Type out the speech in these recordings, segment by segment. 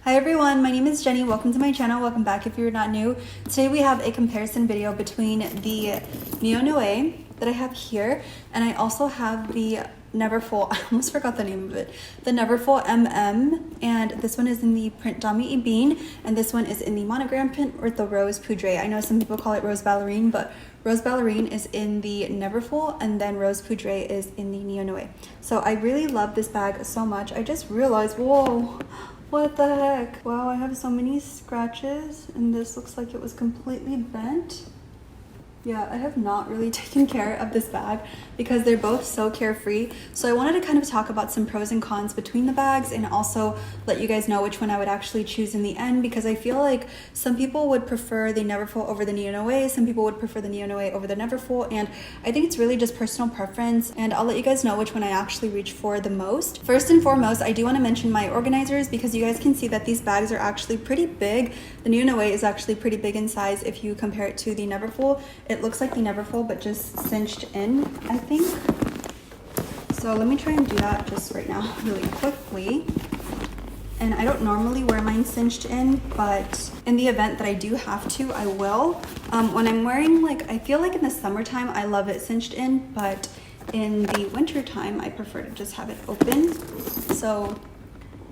Hi everyone, my name is Jenny. Welcome to my channel. Welcome back if you're not new. Today we have a comparison video between the Neonoe that I have here, and I also have the Neverfull, I almost forgot the name of it, the Neverfull MM, and this one is in the print Dami Bean, and this one is in the monogram print with the Rose Poudre. I know some people call it Rose Ballerine, but Rose Ballerine is in the Neverfull, and then Rose Poudre is in the Neonoe. So I really love this bag so much. I just realized, whoa, what the heck? Wow, I have so many scratches, and this looks like it was completely bent. Yeah, I have not really taken care of this bag because they're both so carefree. So I wanted to kind of talk about some pros and cons between the bags, and also let you guys know which one I would actually choose in the end, because I feel like some people would prefer the Neverfull over the Neonoe, some people would prefer the Neonoe over the Neverfull, and I think it's really just personal preference, and I'll let you guys know which one I actually reach for the most. First and foremost, I do want to mention my organizers, because you guys can see that these bags are actually pretty big. The Neonoe is actually pretty big in size if you compare it to the Neverfull. It looks like the Neverfull, but just cinched in, I think. So let me try and do that just right now really quickly. And I don't normally wear mine cinched in, but in the event that I do have to, I will. When I'm wearing, like, I feel like in the summertime I love it cinched in, but in the winter time I prefer to just have it open. So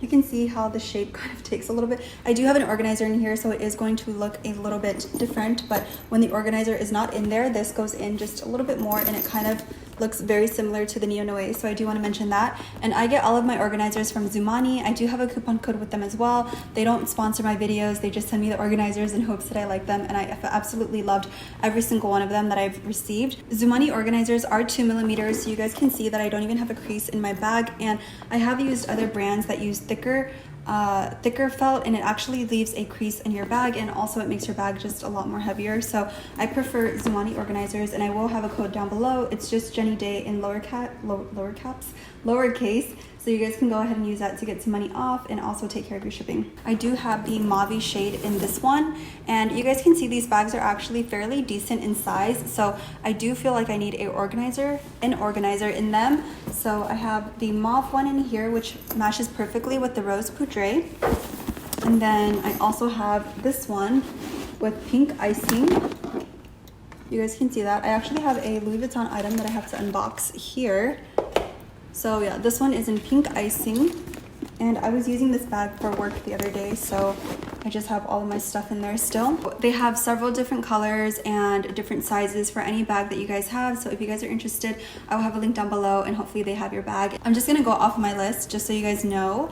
you can see how the shape kind of takes a little bit. I do have an organizer in here, so it is going to look a little bit different, but when the organizer is not in there, this goes in just a little bit more, and it kind of looks very similar to the Neonoe, so I do want to mention that. And I get all of my organizers from Zoomoni. I do have a coupon code with them as well. They don't sponsor my videos, they just send me the organizers in hopes that I like them, and I absolutely loved every single one of them that I've received. Zoomoni organizers are 2mm, so you guys can see that I don't even have a crease in my bag, and I have used other brands that use thicker felt, and it actually leaves a crease in your bag, and also it makes your bag just a lot more heavier. So I prefer Zoomoni organizers, and I will have a code down below. It's just jennydey in lowercase, so you guys can go ahead and use that to get some money off and also take care of your shipping. I do have the mauve shade in this one, and you guys can see these bags are actually fairly decent in size, so I do feel like I need an organizer in them. So I have the mauve one in here, which matches perfectly with the Rose Poudre, and then I also have this one with pink icing. You guys can see that. I actually have a Louis Vuitton item that I have to unbox here. So yeah, this one is in pink icing, and I was using this bag for work the other day, so I just have all of my stuff in there still. They have several different colors and different sizes for any bag that you guys have, so if you guys are interested, I will have a link down below, and hopefully they have your bag. I'm just gonna go off my list just so you guys know.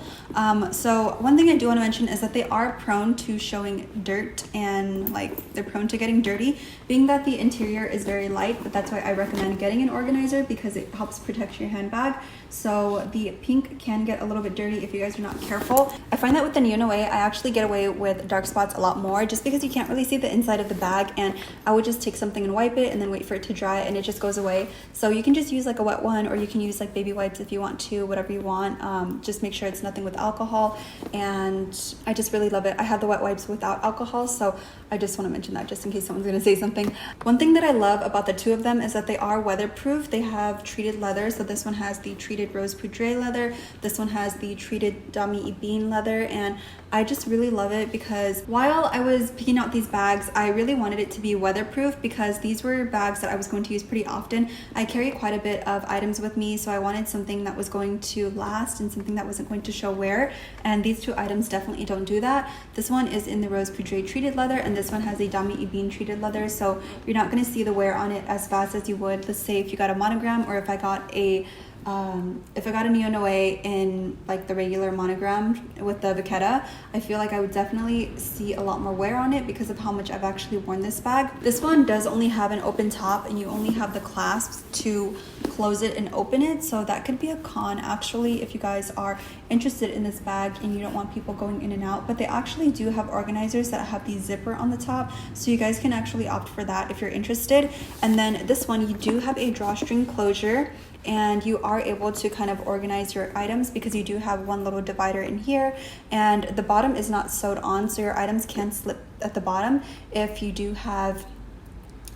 So one thing I do want to mention is that they are prone to showing dirt, and like they're prone to getting dirty, being that the interior is very light, but that's why I recommend getting an organizer, because it helps protect your handbag. So the pink can get a little bit dirty if you guys are not careful. I find that with the Neonoe, I actually get away with dark spots a lot more, just because you can't really see the inside of the bag, and I would just take something and wipe it and then wait for it to dry, and it just goes away. So you can just use like a wet one, or you can use like baby wipes if you want to, whatever you want. Just make sure it's nothing with alcohol, and I just really love it. I have the wet wipes without alcohol, so I just want to mention that just in case someone's going to say something. One thing that I love about the two of them is that they are weatherproof. They have treated leather, so this one has the treated Rose Poudre leather, this one has the treated Dami Bean leather, and I just really love it because while I was picking out these bags, I really wanted it to be weatherproof, because these were bags that I was going to use pretty often. I carry quite a bit of items with me, so I wanted something that was going to last and something that wasn't going to show wear, and these two items definitely don't do that. This one is in the Rose Poudre treated leather, and this one has a Dami Bean treated leather, so you're not going to see the wear on it as fast as you would, let's say, if you got a monogram, or if I got a Neonoe in like the regular monogram with the Vachetta. I feel like I would definitely see a lot more wear on it because of how much I've actually worn this bag. This one does only have an open top, and you only have the clasps to close it and open it, so that could be a con actually if you guys are interested in this bag and you don't want people going in and out. But they actually do have organizers that have the zipper on the top, so you guys can actually opt for that if you're interested. And then this one, you do have a drawstring closure, and you are able to kind of organize your items because you do have one little divider in here, and the bottom is not sewed on, so your items can slip at the bottom if you do have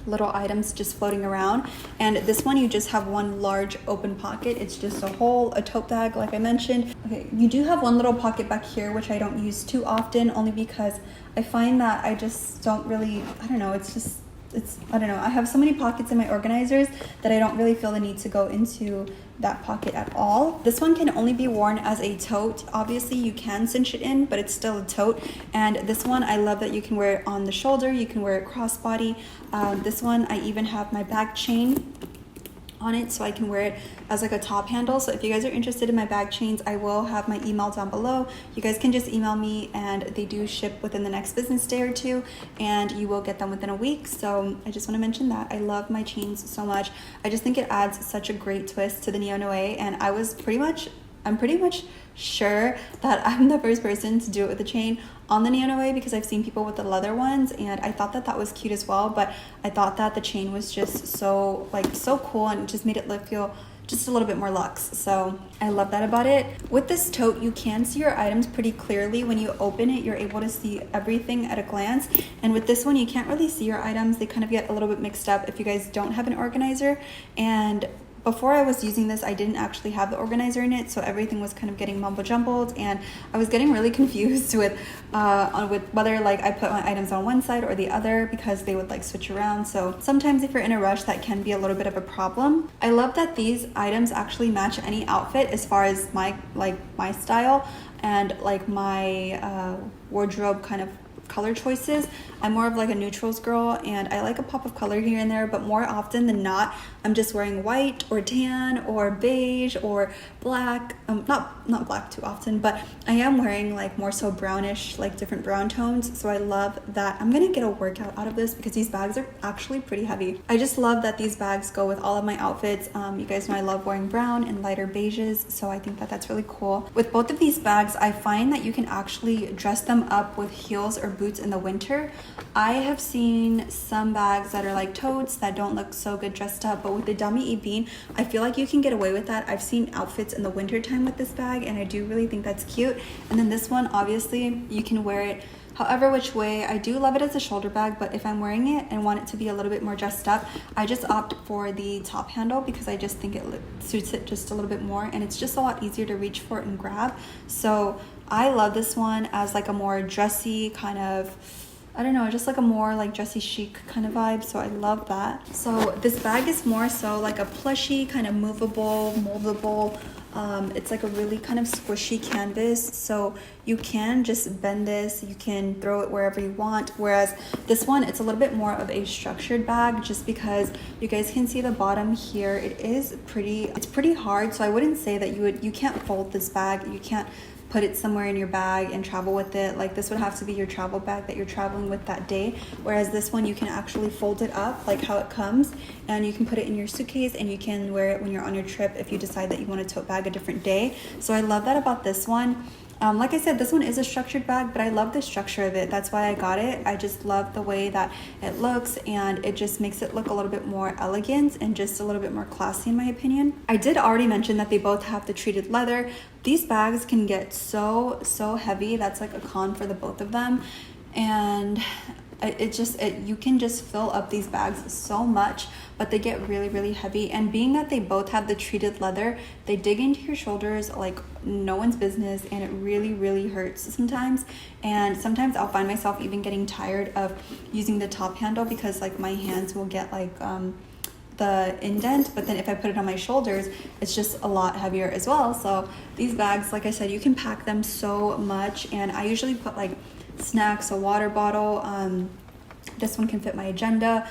little items just floating around. And this one, you just have one large open pocket. It's just a tote bag, like I mentioned. Okay, you do have one little pocket back here, which I don't use too often, only because I find that I just don't really, I don't know, I don't know. I have so many pockets in my organizers that I don't really feel the need to go into that pocket at all. This one can only be worn as a tote. Obviously you can cinch it in, but it's still a tote. And this one, I love that you can wear it on the shoulder, you can wear it crossbody. This one, I even have my bag chain on it, so I can wear it as like a top handle. So if you guys are interested in my bag chains, I will have my email down below. You guys can just email me, and they do ship within the next business day or two, and you will get them within a week. So I just want to mention that I love my chains so much. I just think it adds such a great twist to the Neonoe, and I'm pretty much sure that I'm the first person to do it with a chain on the Neonoe, because I've seen people with the leather ones, and I thought that was cute as well, but I thought that the chain was just so cool, and it just made it feel just a little bit more luxe. So I love that about it. With this tote, you can see your items pretty clearly. When you open it, you're able to see everything at a glance. And with this one, you can't really see your items. They kind of get a little bit mixed up if you guys don't have an organizer. And before I was using this, I didn't actually have the organizer in it, so everything was kind of getting mumbo jumbled, and I was getting really confused with whether like I put my items on one side or the other, because they would like switch around. So sometimes if you're in a rush, that can be a little bit of a problem. I love that these items actually match any outfit as far as my style and like my wardrobe kind of color choices. I'm more of like a neutrals girl, and I like a pop of color here and there, but more often than not, I'm just wearing white or tan or beige or black. Not black too often, but I am wearing like more so brownish, like different brown tones. So I love that. I'm gonna get a workout out of this because these bags are actually pretty heavy. I just love that these bags go with all of my outfits. You guys know I love wearing brown and lighter beiges, so I think that that's really cool. With both of these bags, I find that you can actually dress them up with heels or boots in the winter. I have seen some bags that are like totes that don't look so good dressed up, but with the dummy bean, I feel like you can get away with that. I've seen outfits in the winter time with this bag, and I do really think that's cute. And then this one, obviously you can wear it however which way. I do love it as a shoulder bag, but if I'm wearing it and want it to be a little bit more dressed up, I just opt for the top handle because I just think it suits it just a little bit more, and it's just a lot easier to reach for and grab. So I love this one as like a more dressy kind of, I don't know, just like a more like dressy chic kind of vibe. So I love that. So this bag is more so like a plushy kind of movable, moldable. It's like a really kind of squishy canvas, so you can just bend this, you can throw it wherever you want. Whereas this one, it's a little bit more of a structured bag, just because you guys can see the bottom here. It's pretty hard, so I wouldn't say that you can't fold this bag, you can't put it somewhere in your bag and travel with it. Like this would have to be your travel bag that you're traveling with that day, whereas this one you can actually fold it up like how it comes, and you can put it in your suitcase and you can wear it when you're on your trip if you decide that you want to tote bag a different day. So I love that about this one. Like I said, this one is a structured bag, but I love the structure of it. That's why I got it. I just love the way that it looks, and it just makes it look a little bit more elegant and just a little bit more classy in my opinion. I did already mention that they both have the treated leather. These bags can get so heavy. That's like a con for the both of them, and you can just fill up these bags so much, but they get really heavy. And being that they both have the treated leather, they dig into your shoulders like no one's business, and it really hurts sometimes. And sometimes I'll find myself even getting tired of using the top handle because like my hands will get like the indent, but then if I put it on my shoulders, it's just a lot heavier as well. So these bags, like I said, you can pack them so much, and I usually put like snacks, a water bottle. This one can fit my agenda.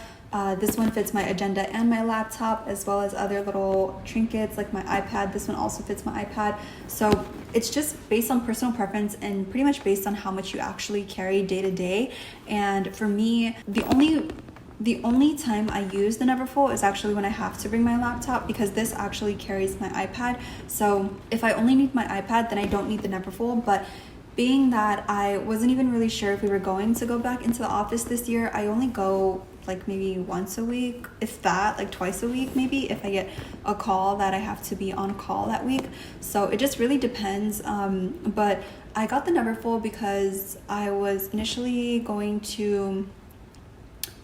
This one fits my agenda and my laptop, as well as other little trinkets like my iPad. This one also fits my iPad. So it's just based on personal preference and pretty much based on how much you actually carry day to day. And for me, the only time I use the Neverfull is actually when I have to bring my laptop, because this actually carries my iPad. So if I only need my iPad, then I don't need the Neverfull. But being that I wasn't even really sure if we were going to go back into the office this year, I only go like maybe once a week, if that, like twice a week maybe, if I get a call that I have to be on call that week. So it just really depends. But I got the Neverfull because I was initially going to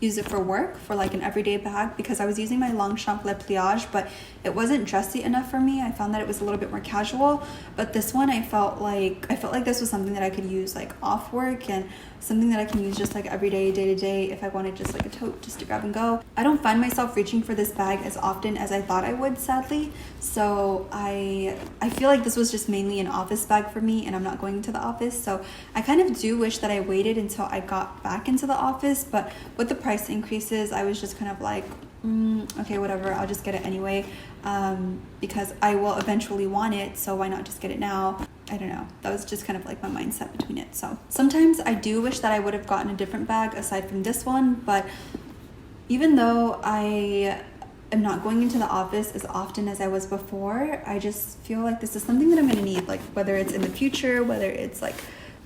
use it for work, for like an everyday bag, because I was using my Longchamp Le Pliage, but it wasn't dressy enough for me. I found that it was a little bit more casual, but this one I felt like this was something that I could use like off work, and something that I can use just like everyday, day to day, if I wanted just like a tote just to grab and go. I don't find myself reaching for this bag as often as I thought I would, sadly. So I feel like this was just mainly an office bag for me, and I'm not going into the office. So I kind of do wish that I waited until I got back into the office, but with the price increases, I was just kind of like, okay, whatever, I'll just get it anyway, because I will eventually want it, so why not just get it now? I don't know. That was just kind of like my mindset between it. So sometimes I do wish that I would have gotten a different bag aside from this one, but even though I am not going into the office as often as I was before, I just feel like this is something that I'm going to need, like whether it's in the future, whether it's like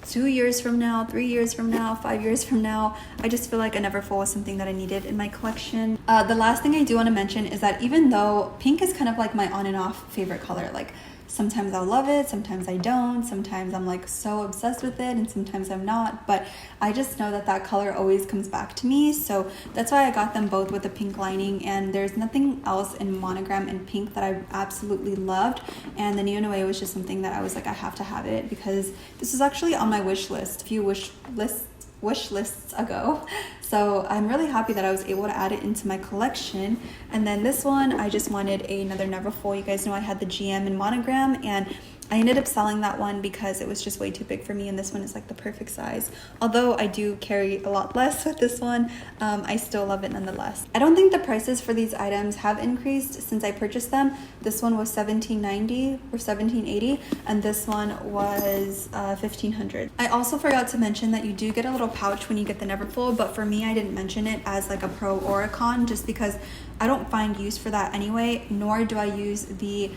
2 years from now, 3 years from now, 5 years from now. I just feel like a Neverfull was something that I needed in my collection. The last thing I do want to mention is that even though pink is kind of like my on and off favorite color, like sometimes I'll love it, sometimes I don't, sometimes I'm like so obsessed with it, and sometimes I'm not, but I just know that that color always comes back to me, so that's why I got them both with a pink lining. And there's nothing else in monogram and pink that I absolutely loved, and the Neonoe was just something that I was like, I have to have it, because this is actually on my wish list a few wish lists ago. So I'm really happy that I was able to add it into my collection. And then this one, I just wanted another Neverfull. You guys know I had the GM in monogram, and I ended up selling that one because it was just way too big for me, and this one is like the perfect size. Although I do carry a lot less with this one, I still love it nonetheless. I don't think the prices for these items have increased since I purchased them. This one was $17.90 or $17.80, and this one was $1,500. I also forgot to mention that you do get a little pouch when you get the Neverfull, but for me, I didn't mention it as like a pro or a con, just because I don't find use for that anyway, nor do I use the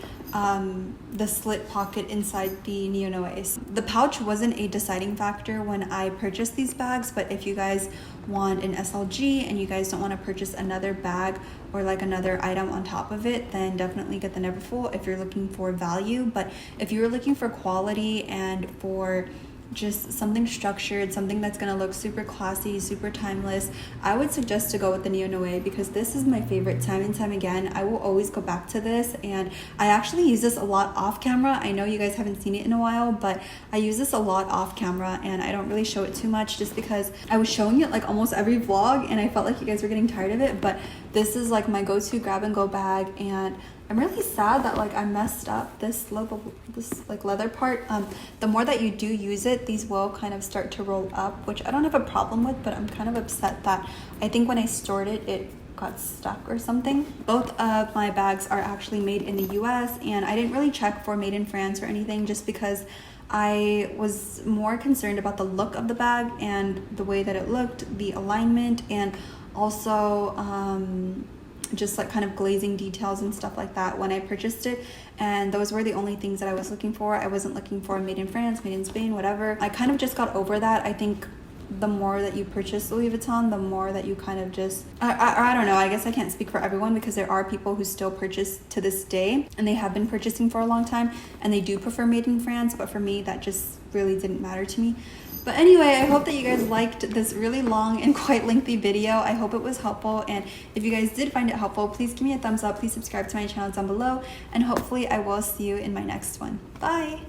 slit pocket inside the Neonoe. The pouch wasn't a deciding factor when I purchased these bags, but if you guys want an SLG and you guys don't want to purchase another bag or like another item on top of it, then definitely get the Neverfull if you're looking for value. But if you're looking for quality and for just something structured, something that's gonna look super classy, super timeless, I would suggest to go with the Neonoe, because this is my favorite time and time again. I will always go back to this, and I actually use this a lot off camera. I know you guys haven't seen it in a while, but I use this a lot off camera, and I don't really show it too much just because I was showing it like almost every vlog, and I felt like you guys were getting tired of it. But this is like my go-to grab and go bag, and I'm really sad that like I messed up this like leather part. The more that you do use it, these will kind of start to roll up, which I don't have a problem with, but I'm kind of upset that I think when I stored it, it got stuck or something. Both of my bags are actually made in the US, and I didn't really check for made in France or anything, just because I was more concerned about the look of the bag and the way that it looked, the alignment, and also just like kind of glazing details and stuff like that when I purchased it. And those were the only things that I was looking for. I wasn't looking for made in France, made in Spain, whatever. I kind of just got over that. I think the more that you purchase Louis Vuitton, the more that you kind of just, I don't know, I guess I can't speak for everyone, because there are people who still purchase to this day, and they have been purchasing for a long time, and they do prefer made in France, but for me, that just really didn't matter to me. But anyway, I hope that you guys liked this really long and quite lengthy video. I hope it was helpful, and if you guys did find it helpful, please give me a thumbs up, please subscribe to my channel down below, and hopefully I will see you in my next one. Bye!